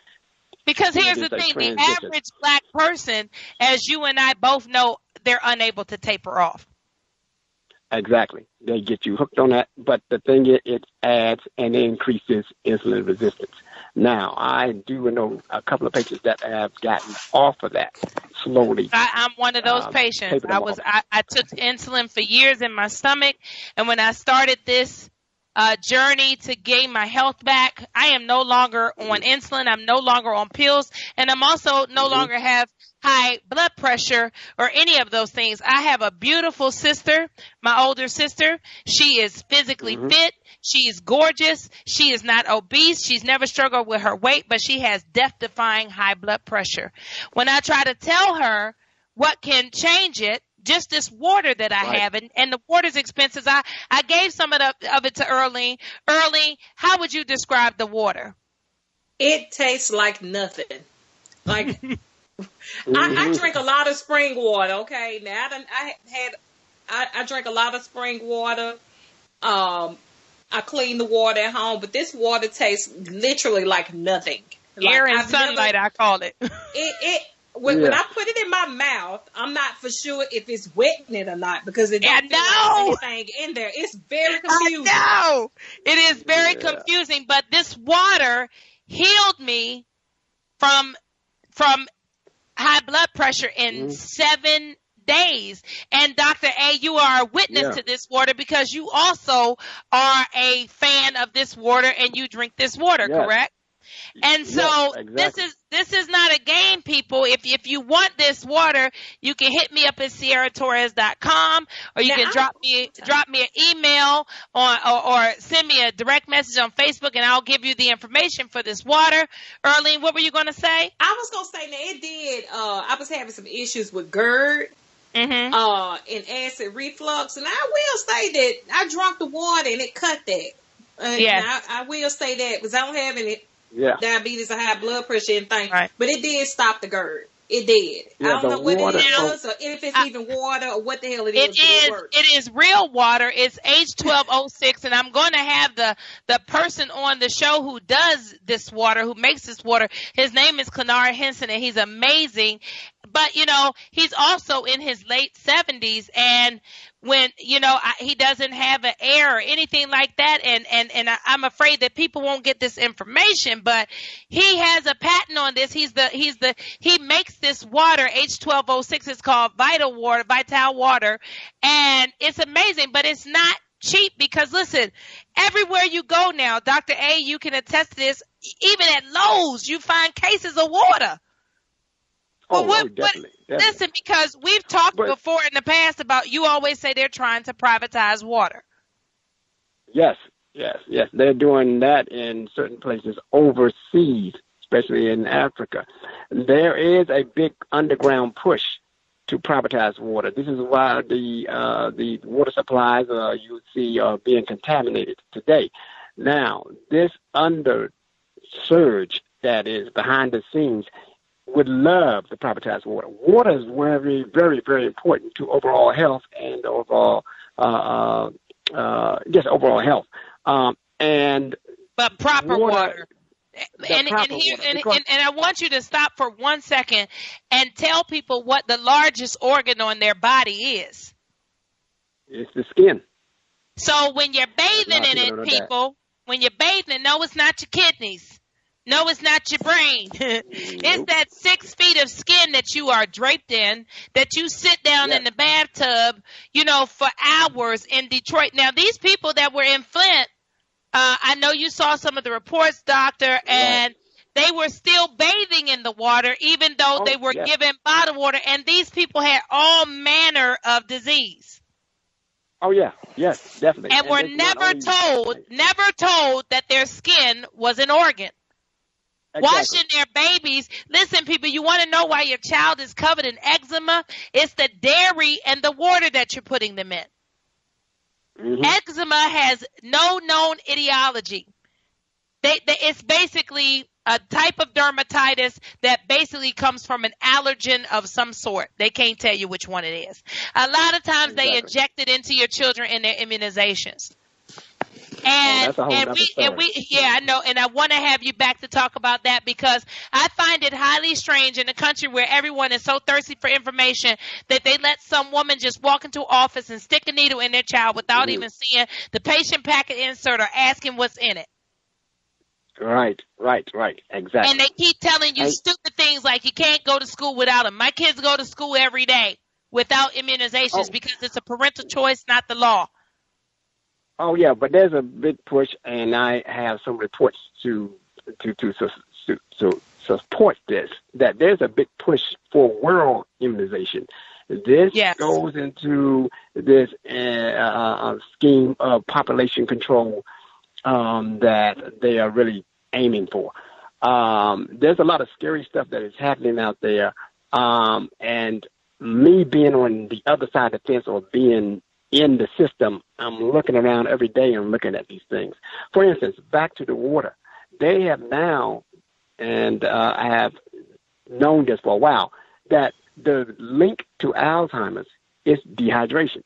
Because here's the thing, the average black person, as you and I both know, they're unable to taper off. Exactly. They get you hooked on that. But the thing is, it adds and increases insulin resistance. Now, I do know a couple of patients that have gotten off of that slowly. I'm one of those patients. I took insulin for years in my stomach, and when I started this journey to gain my health back, I am no longer on insulin. I'm no longer on pills, and I'm also no longer have high blood pressure or any of those things. I have a beautiful sister, my older sister. She is physically fit. She is gorgeous. She is not obese. She's never struggled with her weight, but she has death-defying high blood pressure. When I try to tell her what can change it, just this water that I have, and the water's expensive. I gave some of it to Earlene. Earlene, how would you describe the water? It tastes like nothing. Like I drink a lot of spring water. Okay, now I drink a lot of spring water. I clean the water at home, but this water tastes literally like nothing. Air and sunlight, I call it. When I put it in my mouth, I'm not for sure if it's wetting it or not because it don't feel like anything in there. It's very confusing. I know. It is very confusing, but this water healed me from high blood pressure in 7 days. And Dr. A, you are a witness to this water because you also are a fan of this water and you drink this water, correct? And so this is not a game, people. If you want this water, you can hit me up at SierraTorres.com, or you can drop me an email or send me a direct message on Facebook, and I'll give you the information for this water. Earlene, what were you going to say? I was going to say that it did. I was having some issues with GERD. And acid reflux, and I will say that I drank the water and it cut that. And I will say that because I don't have any diabetes or high blood pressure and things, but it did stop the GERD. It did. I don't know what it is, or if it's even water, or what the hell it is. It is real water. It's H12O6, and I'm going to have the person on the show who does this water, who makes this water. His name is Clenara Henson, and he's amazing. But, he's also in his late 70s, and when, he doesn't have an heir or anything like that, and I'm afraid that people won't get this information, but he has a patent on this. He makes this water, H12O6, it's called Vital Water, and it's amazing, but it's not cheap because, listen, everywhere you go now, Dr. A, you can attest to this, even at Lowe's, you find cases of water. Definitely. Listen, because we've talked before in the past about, you always say they're trying to privatize water. Yes. They're doing that in certain places overseas, especially in Africa. There is a big underground push to privatize water. This is why the water supplies you see are being contaminated today. Now, this undersurge that is behind the scenes would love to privatize water. Water is very, very, very important to overall health and overall health. But proper water. And I want you to stop for 1 second and tell people what the largest organ on their body is. It's the skin. So when you're bathing in it, people, when you're bathing, no, it's not your kidneys. No, it's not your brain. It's that 6 feet of skin that you are draped in, that you sit down in the bathtub, for hours in Detroit. Now, these people that were in Flint, I know you saw some of the reports, Doctor, and they were still bathing in the water, even though they were given bottled water. And these people had all manner of disease. Oh, yeah. Yes, definitely. And were never told that their skin was an organ. Exactly. Washing their babies. Listen, people, you want to know why your child is covered in eczema? It's the dairy and the water that you're putting them in. Mm-hmm. Eczema has no known etiology. It's basically a type of dermatitis that basically comes from an allergen of some sort. They can't tell you which one it is. A lot of times they inject it into your children in their immunizations. I know, and I want to have you back to talk about that, because I find it highly strange in a country where everyone is so thirsty for information that they let some woman just walk into office and stick a needle in their child without even seeing the patient packet insert or asking what's in it. Right, exactly. And they keep telling you stupid things like you can't go to school without them. My kids go to school every day without immunizations because it's a parental choice, not the law. Oh, yeah, but there's a big push, and I have some reports to support this, that there's a big push for world immunization. This goes into this scheme of population control that they are really aiming for. There's a lot of scary stuff that is happening out there, and me being on the other side of the fence or being in the system, I'm looking around every day and looking at these things. For instance, back to the water. They have now, and I have known this for a while, that the link to Alzheimer's is dehydration.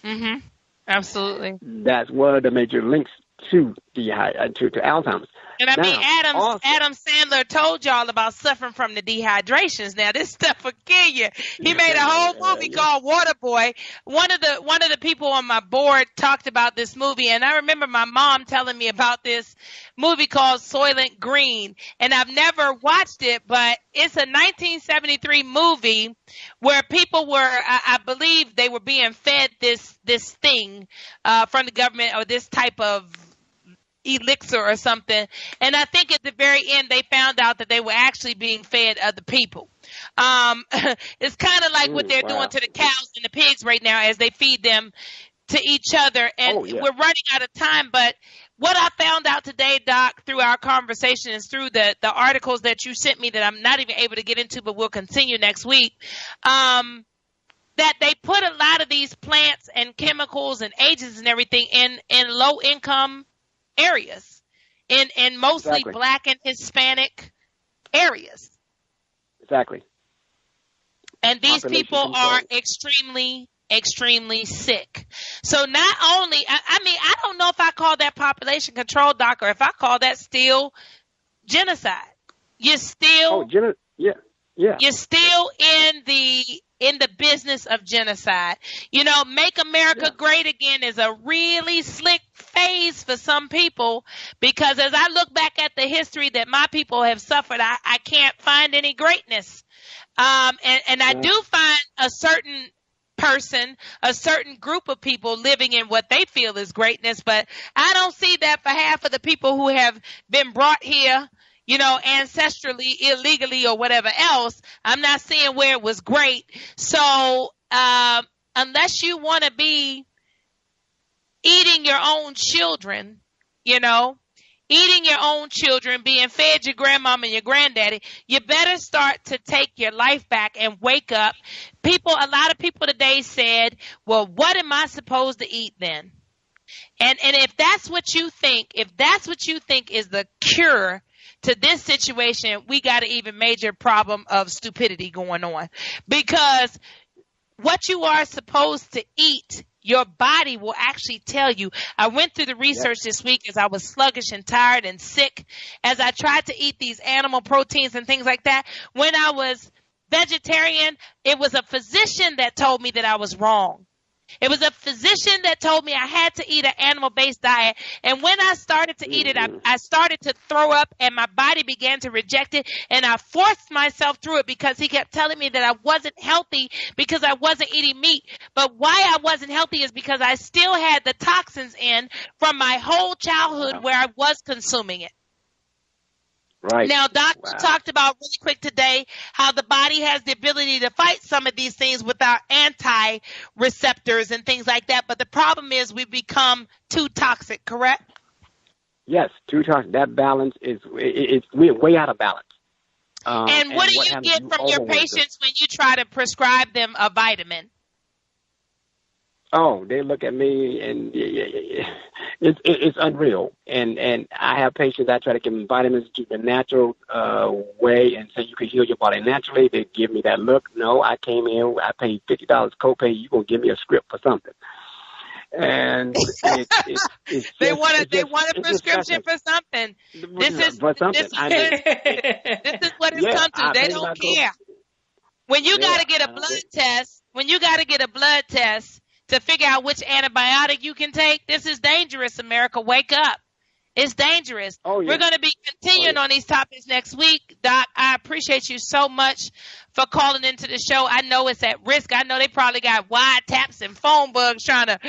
Mm-hmm. Absolutely. That's one of the major links to Alzheimer's. And I mean, Adam Sandler told y'all about suffering from the dehydrations. Now, this stuff will kill you. He made a whole movie called Waterboy. One of the people on my board talked about this movie, and I remember my mom telling me about this movie called Soylent Green. And I've never watched it, but it's a 1973 movie where people were, I believe, they were being fed this thing from the government, or this type of elixir or something, and I think at the very end they found out that they were actually being fed other people. It's kind of like what they're doing to the cows and the pigs right now as they feed them to each other, and we're running out of time. But what I found out today, Doc, through our conversation is through the articles that you sent me that I'm not even able to get into, but we'll continue next week, that they put a lot of these plants and chemicals and agents and everything in low income areas, in mostly Black and Hispanic areas. Exactly. And these people are extremely, extremely sick. So not only, I mean, I don't know if I call that population control, Doc, or if I call that still genocide. You're still, you're still in the business of genocide. You know, Make America Great Again is a really slick phase for some people, because as I look back at the history that my people have suffered, I can't find any greatness. And I do find a certain person, a certain group of people living in what they feel is greatness, but I don't see that for half of the people who have been brought here, ancestrally, illegally, or whatever else. I'm not saying where it was great. So unless you want to be eating your own children, eating your own children, being fed your grandmama and your granddaddy, you better start to take your life back and wake up. A lot of people today said, well, what am I supposed to eat then? And if that's what you think is the cure to this situation, we got an even major problem of stupidity going on. Because what you are supposed to eat, your body will actually tell you. I went through the research this week as I was sluggish and tired and sick, as I tried to eat these animal proteins and things like that. When I was vegetarian, it was a physician that told me that I was wrong. It was a physician that told me I had to eat an animal-based diet. And when I started to eat it, I started to throw up, and my body began to reject it. And I forced myself through it because he kept telling me that I wasn't healthy because I wasn't eating meat. But why I wasn't healthy is because I still had the toxins in from my whole childhood where I was consuming it. Right. Now, Doctor talked about really quick today how the body has the ability to fight some of these things with our anti-receptors and things like that. But the problem is we become too toxic, correct? Yes, too toxic. That balance we're way out of balance. And what do you get from your patients when you try to prescribe them a vitamin? Oh, they look at me and it's unreal. And I have patients, I try to give them vitamins to the natural way and say you can heal your body naturally. They give me that look. No, I came in, I paid $50 copay. You're going to give me a script for something. And they want a prescription for something. This is what it's come to. They don't care. When you got to get a blood test, to figure out which antibiotic you can take, this is dangerous, America. Wake up. It's dangerous. Oh, yeah. We're going to be continuing on these topics next week. Doc, I appreciate you so much for calling into the show. I know it's at risk. I know they probably got wiretaps and phone bugs trying to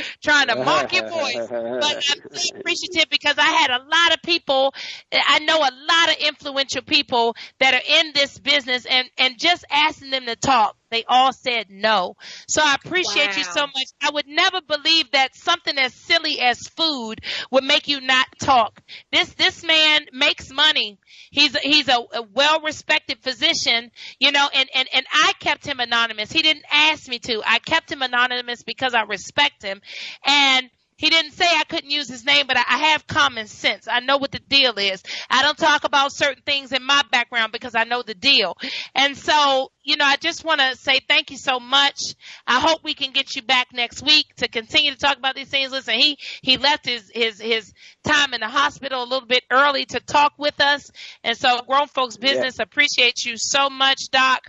mark your voice. But I'm so appreciative because I had a lot of people. I know a lot of influential people that are in this business, and just asking them to talk, they all said no. So I appreciate you so much. I would never believe that something as silly as food would make you not talk. This man makes money. He's a well-respected physician, and I kept him anonymous. He didn't ask me to. I kept him anonymous because I respect him. And he didn't say I couldn't use his name, but I have common sense. I know what the deal is. I don't talk about certain things in my background because I know the deal. And so, I just want to say thank you so much. I hope we can get you back next week to continue to talk about these things. Listen, he left his time in the hospital a little bit early to talk with us. And so Grown Folks Business appreciates you so much, Doc.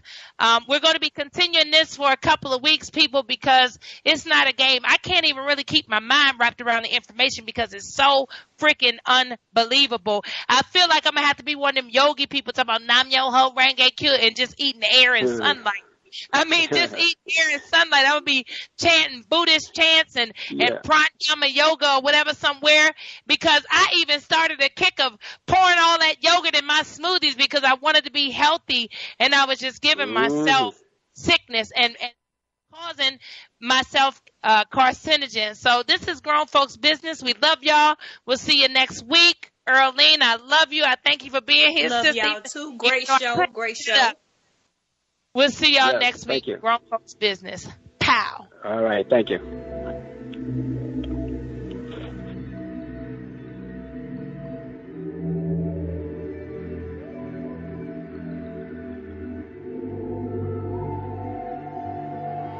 We're going to be continuing this for a couple of weeks, people, because it's not a game. I can't even really keep my mind wrapped around the information because it's so freaking unbelievable. I feel like I'm going to have to be one of them yogi people talking about Nam Myoho Renge Kyo and just eating the air and sunlight. I mean, just eat air and sunlight. I would be chanting Buddhist chants and pranayama yoga or whatever somewhere, because I even started a kick of pouring all that yogurt in my smoothies because I wanted to be healthy, and I was just giving myself sickness and causing myself carcinogen. So this is Grown Folks Business. We love y'all. We'll see you next week. Earlene, I love you. I thank you for being here. Love y'all too. Great show. Great show. We'll see y'all next week. Grown Folks Business. Pow. All right. Thank you.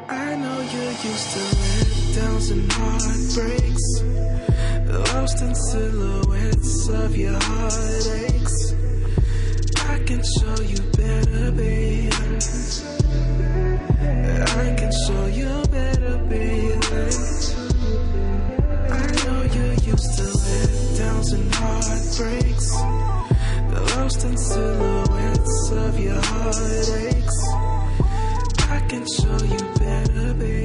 I know you're used to letdowns and heartbreaks, lost in silhouettes of your heartaches. I can show you better, babe. I can show you better, babe. I know you're used to letdowns and heartbreaks, lost in silhouettes of your heartaches. I can show you better, babe.